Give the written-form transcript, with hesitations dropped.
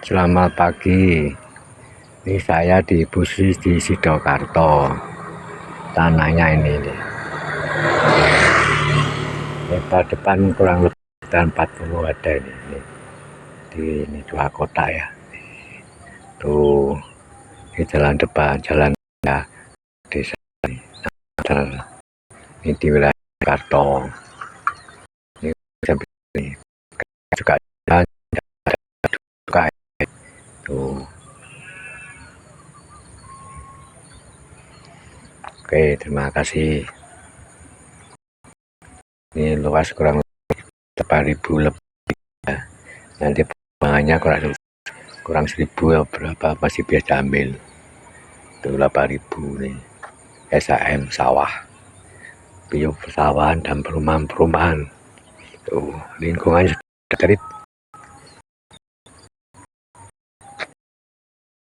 Selamat pagi. Ini saya di Busis di Sidoarjo. Tanahnya ini nih. Lebar depan kurang lebih 40 ada ini. Ini 2 kotak ya. Tuh, di jalan depan, jalan ya, desa ini. Ini di wilayah Karto. Ini juga tuh. Oke, terima kasih. Ini luas kurang lebih 8.000 lebih ya. Nanti pengembangannya kurang 1.000 ya, berapa masih bisa ambil. Itu 8.000 nih. SAM sawah, bio pesawahan dan perumahan-perumahan. Tuh, lingkungannya dari